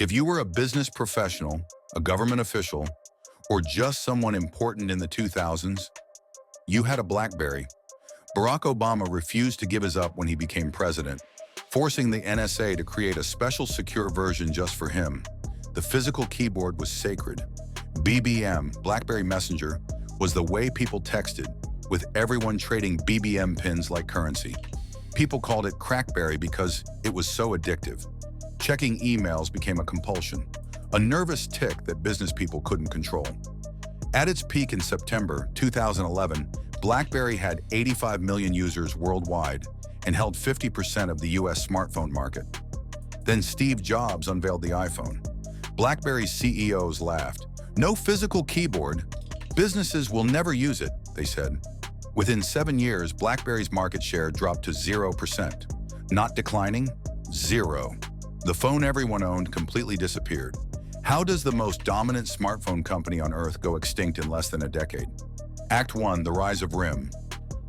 If you were a business professional, a government official, or just someone important in the 2000s, you had a BlackBerry. Barack Obama refused to give his up when he became president, forcing the NSA to create a special secure version just for him. The physical keyboard was sacred. BBM, BlackBerry Messenger, was the way people texted, with everyone trading BBM pins like currency. People called it Crackberry because it was so addictive. Checking emails became a compulsion, a nervous tick that business people couldn't control. At its peak in September 2011, BlackBerry had 85 million users worldwide and held 50% of the US smartphone market. Then Steve Jobs unveiled the iPhone. BlackBerry's CEOs laughed. "No physical keyboard. Businesses will never use it," they said. Within 7 years, BlackBerry's market share dropped to 0%. Not declining, zero. The phone everyone owned completely disappeared. How does the most dominant smartphone company on Earth go extinct in less than a decade? Act 1, the rise of RIM.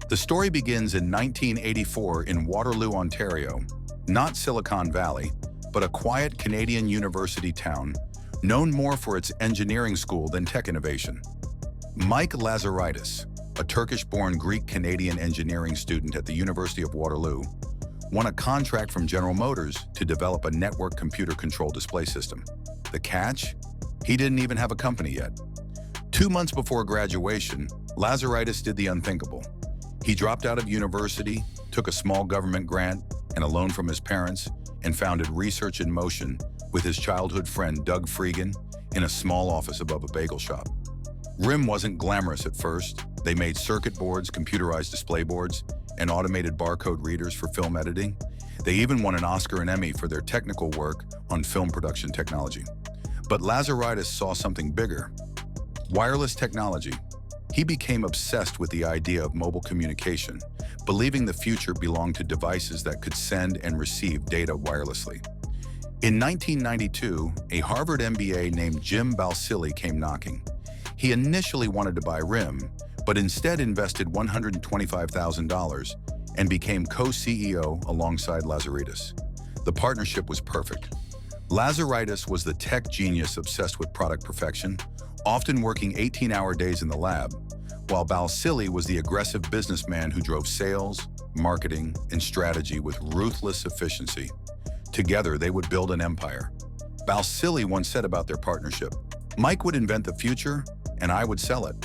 The story begins in 1984 in Waterloo, Ontario, not Silicon Valley, but a quiet Canadian university town, known more for its engineering school than tech innovation. Mike Lazaridis, a Turkish-born Greek-Canadian engineering student at the University of Waterloo, won a contract from General Motors to develop a network computer control display system. The catch? He didn't even have a company yet. 2 months before graduation, Lazaridis did the unthinkable. He dropped out of university, took a small government grant and a loan from his parents, and founded Research in Motion with his childhood friend Doug Freegan in a small office above a bagel shop. RIM wasn't glamorous at first. They made circuit boards, computerized display boards, and automated barcode readers for film editing. They even won an Oscar and Emmy for their technical work on film production technology. But Lazaridis saw something bigger: wireless technology. He became obsessed with the idea of mobile communication, believing the future belonged to devices that could send and receive data wirelessly. In 1992, a Harvard MBA named Jim Balsillie came knocking. He initially wanted to buy RIM, but instead invested $125,000 and became co-CEO alongside Lazaridis. The partnership was perfect. Lazaridis was the tech genius obsessed with product perfection, often working 18-hour days in the lab, while Balsillie was the aggressive businessman who drove sales, marketing, and strategy with ruthless efficiency. Together, they would build an empire. Balsillie once said about their partnership, "Mike would invent the future, and I would sell it."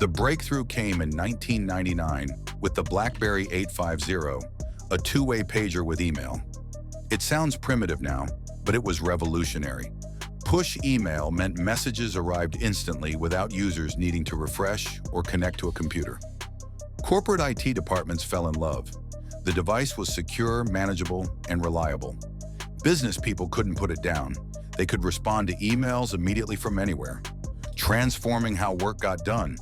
The breakthrough came in 1999 with the BlackBerry 850, a two-way pager with email. It sounds primitive now, but it was revolutionary. Push email meant messages arrived instantly without users needing to refresh or connect to a computer. Corporate IT departments fell in love. The device was secure, manageable, and reliable. Business people couldn't put it down. They could respond to emails immediately from anywhere, transforming how work got done.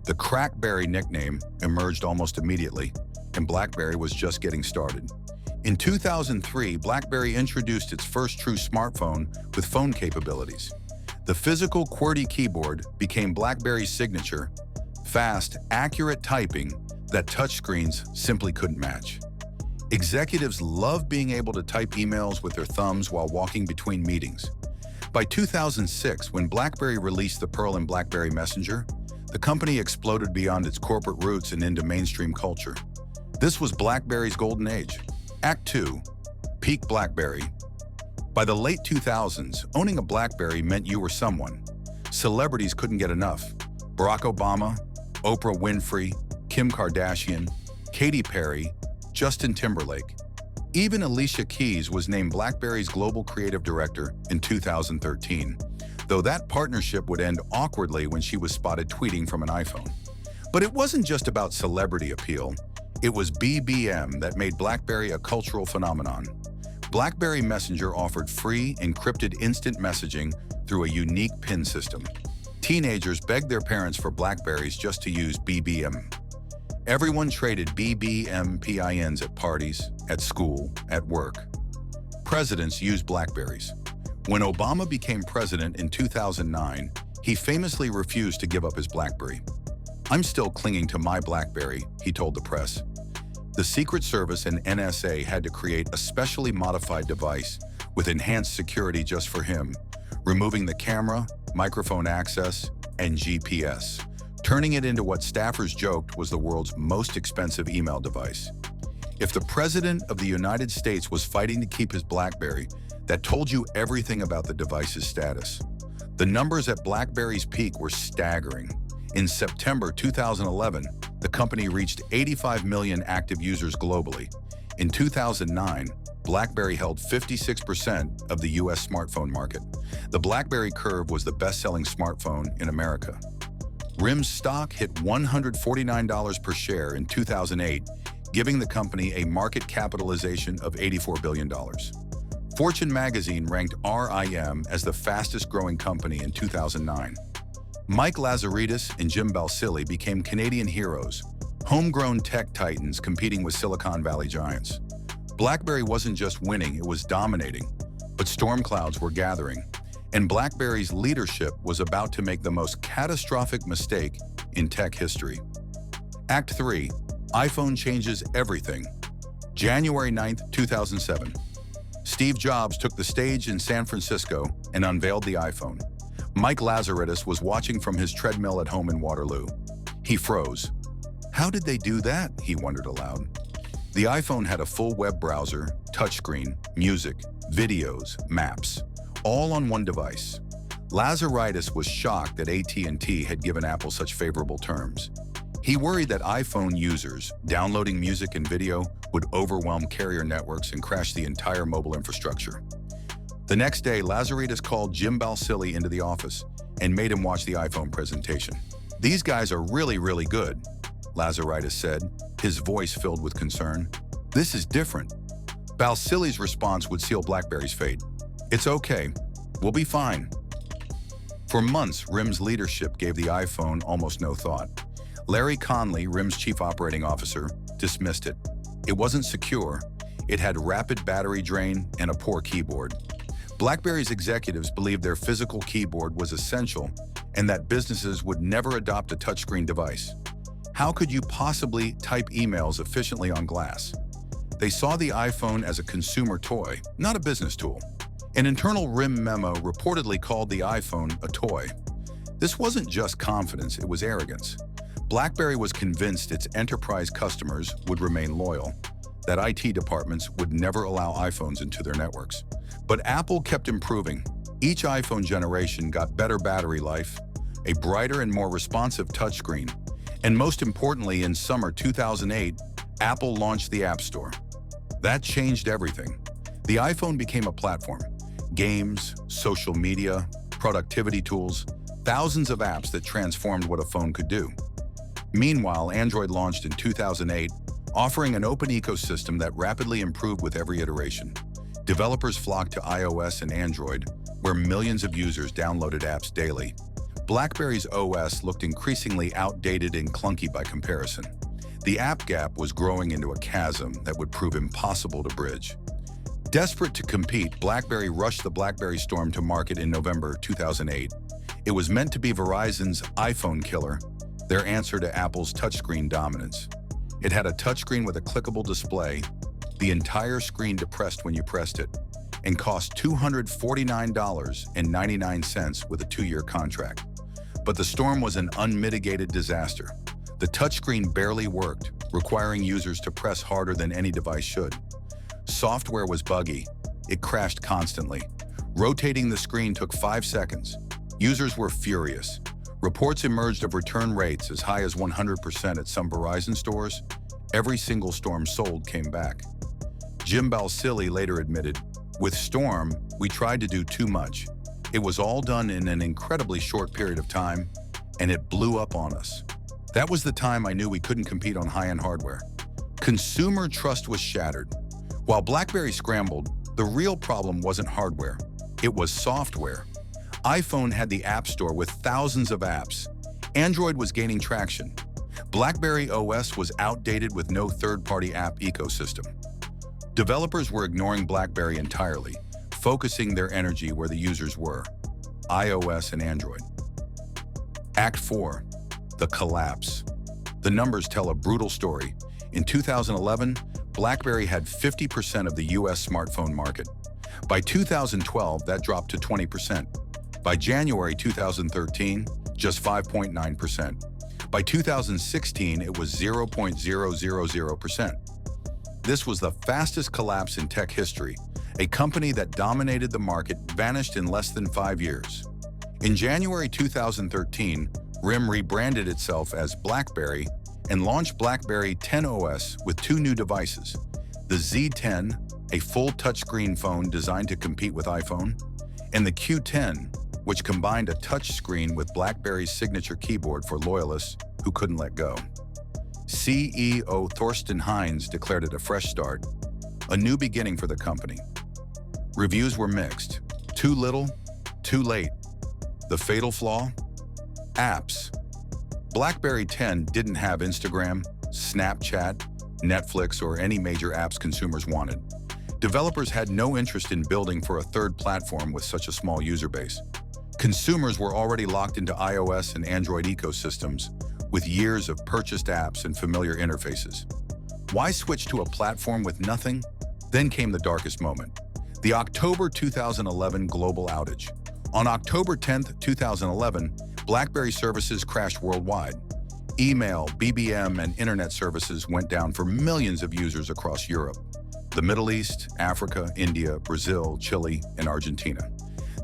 The Crackberry nickname emerged almost immediately, and BlackBerry was just getting started. In 2003, BlackBerry introduced its first true smartphone with phone capabilities. The physical QWERTY keyboard became BlackBerry's signature: fast, accurate typing that touchscreens simply couldn't match. Executives loved being able to type emails with their thumbs while walking between meetings. By 2006, when BlackBerry released the Pearl and BlackBerry Messenger, the company exploded beyond its corporate roots and into mainstream culture. This was BlackBerry's golden age. Act 2, peak BlackBerry. By the late 2000s, owning a BlackBerry meant you were someone. Celebrities couldn't get enough. Barack Obama, Oprah Winfrey, Kim Kardashian, Katy Perry, Justin Timberlake. Even Alicia Keys was named BlackBerry's global creative director in 2013, though that partnership would end awkwardly when she was spotted tweeting from an iPhone. But it wasn't just about celebrity appeal. It was BBM that made BlackBerry a cultural phenomenon. BlackBerry Messenger offered free, encrypted instant messaging through a unique PIN system. Teenagers begged their parents for BlackBerries just to use BBM. Everyone traded BBM PINs at parties, at school, at work. Presidents used BlackBerries. When Obama became president in 2009, he famously refused to give up his BlackBerry. "I'm still clinging to my BlackBerry," he told the press. The Secret Service and NSA had to create a specially modified device, with enhanced security just for him, removing the camera, microphone access, and GPS, turning it into what staffers joked was the world's most expensive email device. If the President of the United States was fighting to keep his BlackBerry, that told you everything about the device's status. The numbers at BlackBerry's peak were staggering. In September 2011, the company reached 85 million active users globally. In 2009, BlackBerry held 56% of the US smartphone market. The BlackBerry Curve was the best-selling smartphone in America. RIM's stock hit $149 per share in 2008, giving the company a market capitalization of $84 billion. Fortune magazine ranked RIM as the fastest-growing company in 2009. Mike Lazaridis and Jim Balsillie became Canadian heroes, homegrown tech titans competing with Silicon Valley giants. BlackBerry wasn't just winning, it was dominating, but storm clouds were gathering, and BlackBerry's leadership was about to make the most catastrophic mistake in tech history. Act 3. iPhone changes everything. January 9, 2007. Steve Jobs took the stage in San Francisco and unveiled the iPhone. Mike Lazaridis was watching from his treadmill at home in Waterloo. He froze. How did they do that? He wondered aloud. The iPhone had a full web browser, touchscreen, music, videos, maps, all on one device. Lazaridis was shocked that AT&T had given Apple such favorable terms. He worried that iPhone users downloading music and video would overwhelm carrier networks and crash the entire mobile infrastructure. The next day, Lazaridis called Jim Balsillie into the office and made him watch the iPhone presentation. "These guys are really good," Lazaridis said, his voice filled with concern. "This is different." Balsillie's response would seal BlackBerry's fate. "It's okay. We'll be fine." For months, RIM's leadership gave the iPhone almost no thought. Larry Conley, RIM's chief operating officer, dismissed it. It wasn't secure. It had rapid battery drain and a poor keyboard. BlackBerry's executives believed their physical keyboard was essential and that businesses would never adopt a touchscreen device. How could you possibly type emails efficiently on glass? They saw the iPhone as a consumer toy, not a business tool. An internal RIM memo reportedly called the iPhone a toy. This wasn't just confidence, it was arrogance. BlackBerry was convinced its enterprise customers would remain loyal, that IT departments would never allow iPhones into their networks. But Apple kept improving. Each iPhone generation got better battery life, a brighter and more responsive touchscreen, and most importantly, in summer 2008, Apple launched the App Store. That changed everything. The iPhone became a platform. Games, social media, productivity tools, thousands of apps that transformed what a phone could do. Meanwhile, Android launched in 2008, offering an open ecosystem that rapidly improved with every iteration. Developers flocked to iOS and Android, where millions of users downloaded apps daily. BlackBerry's OS looked increasingly outdated and clunky by comparison. The app gap was growing into a chasm that would prove impossible to bridge. Desperate to compete, BlackBerry rushed the BlackBerry Storm to market in November 2008. It was meant to be Verizon's iPhone killer, their answer to Apple's touchscreen dominance. It had a touchscreen with a clickable display, the entire screen depressed when you pressed it, and cost $249.99 with a 2-year contract. But the Storm was an unmitigated disaster. The touchscreen barely worked, requiring users to press harder than any device should. Software was buggy. It crashed constantly. Rotating the screen took 5 seconds. Users were furious. Reports emerged of return rates as high as 100% at some Verizon stores. Every single Storm sold came back. Jim Balsillie later admitted, "With Storm, we tried to do too much. It was all done in an incredibly short period of time, and it blew up on us. That was the time I knew we couldn't compete on high-end hardware." Consumer trust was shattered. While BlackBerry scrambled, the real problem wasn't hardware. It was software. iPhone had the App Store with thousands of apps. Android was gaining traction. BlackBerry OS was outdated with no third-party app ecosystem. Developers were ignoring BlackBerry entirely, focusing their energy where the users were, iOS and Android. Act 4. The collapse. The numbers tell a brutal story. In 2011, BlackBerry had 50% of the US smartphone market. By 2012, that dropped to 20%. By January 2013, just 5.9%. By 2016, it was 0.000%. This was the fastest collapse in tech history. A company that dominated the market vanished in less than 5 years. In January 2013, RIM rebranded itself as BlackBerry and launched BlackBerry 10 OS with 2 new devices: the Z10, a full touchscreen phone designed to compete with iPhone, and the Q10, which combined a touchscreen with BlackBerry's signature keyboard for loyalists who couldn't let go. CEO Thorsten Heinz declared it a fresh start, a new beginning for the company. Reviews were mixed. Too little, too late. The fatal flaw? Apps. BlackBerry 10 didn't have Instagram, Snapchat, Netflix, or any major apps consumers wanted. Developers had no interest in building for a third platform with such a small user base. Consumers were already locked into iOS and Android ecosystems, with years of purchased apps and familiar interfaces. Why switch to a platform with nothing? Then came the darkest moment: the October 2011 global outage. On October 10, 2011, BlackBerry services crashed worldwide. Email, BBM, and internet services went down for millions of users across Europe, the Middle East, Africa, India, Brazil, Chile, and Argentina.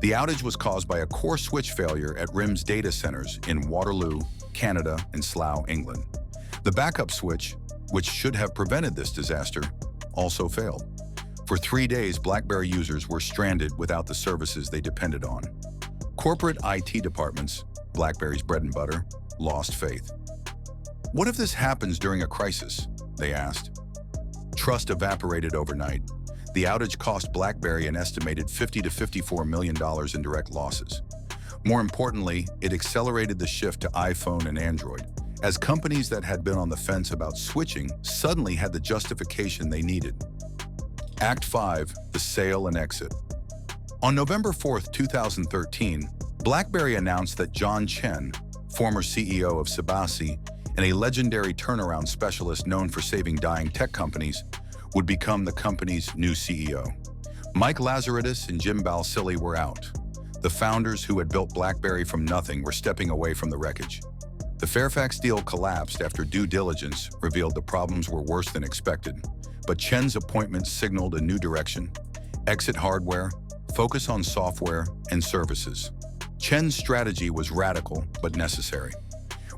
The outage was caused by a core switch failure at RIM's data centers in Waterloo, Canada, and Slough, England. The backup switch, which should have prevented this disaster, also failed. For 3 days, BlackBerry users were stranded without the services they depended on. Corporate IT departments, BlackBerry's bread and butter, lost faith. What if this happens during a crisis? They asked. Trust evaporated overnight. The outage cost BlackBerry an estimated $50 to $54 million in direct losses. More importantly, it accelerated the shift to iPhone and Android, as companies that had been on the fence about switching suddenly had the justification they needed. Act 5, the sale and exit. On November 4, 2013, BlackBerry announced that John Chen, former CEO of Sibasi and a legendary turnaround specialist known for saving dying tech companies, would become the company's new CEO. Mike Lazaridis and Jim Balsillie were out. The founders who had built BlackBerry from nothing were stepping away from the wreckage. The Fairfax deal collapsed after due diligence revealed the problems were worse than expected, but Chen's appointment signaled a new direction: exit hardware, focus on software and services. Chen's strategy was radical but necessary.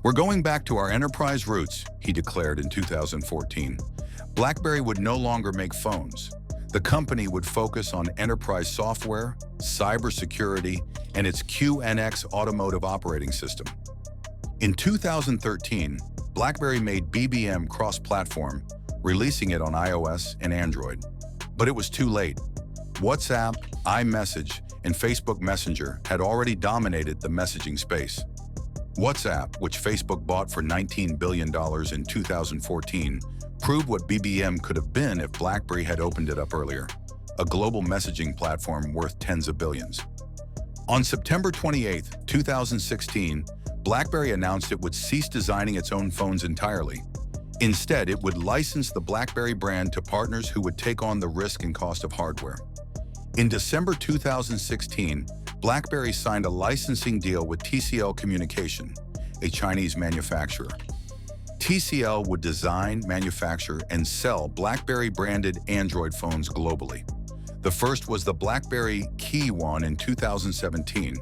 "We're going back to our enterprise roots," he declared in 2014. BlackBerry would no longer make phones. The company would focus on enterprise software, cybersecurity, and its QNX automotive operating system. In 2013, BlackBerry made BBM cross-platform, releasing it on iOS and Android. But it was too late. WhatsApp, iMessage, and Facebook Messenger had already dominated the messaging space. WhatsApp, which Facebook bought for $19 billion in 2014, proved what BBM could have been if BlackBerry had opened it up earlier: a global messaging platform worth tens of billions. On September 28, 2016, BlackBerry announced it would cease designing its own phones entirely. Instead, it would license the BlackBerry brand to partners who would take on the risk and cost of hardware. In December 2016, BlackBerry signed a licensing deal with TCL Communication, a Chinese manufacturer. TCL would design, manufacture, and sell BlackBerry-branded Android phones globally. The first was the BlackBerry Key One in 2017,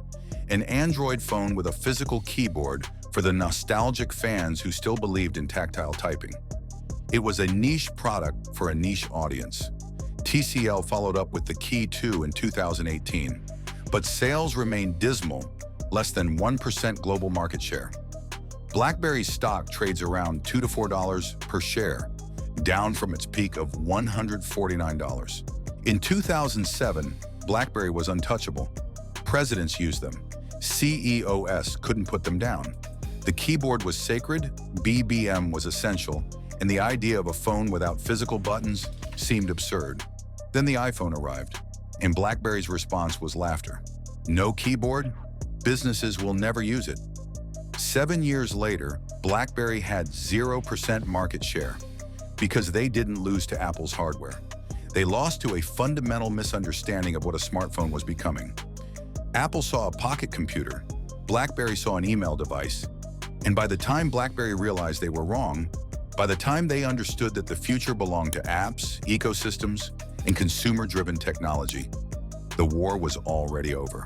an Android phone with a physical keyboard for the nostalgic fans who still believed in tactile typing. It was a niche product for a niche audience. TCL followed up with the Key 2 in 2018, but sales remained dismal, less than 1% global market share. BlackBerry's stock trades around $2 to $4 per share, down from its peak of $149. In 2007, BlackBerry was untouchable. Presidents used them. CEOs couldn't put them down. The keyboard was sacred, BBM was essential, and the idea of a phone without physical buttons seemed absurd. Then the iPhone arrived, and BlackBerry's response was laughter. No keyboard? Businesses will never use it. 7 years later, BlackBerry had 0% market share because they didn't lose to Apple's hardware. They lost to a fundamental misunderstanding of what a smartphone was becoming. Apple saw a pocket computer, BlackBerry saw an email device, and by the time BlackBerry realized they were wrong, by the time they understood that the future belonged to apps, ecosystems, and consumer-driven technology, the war was already over.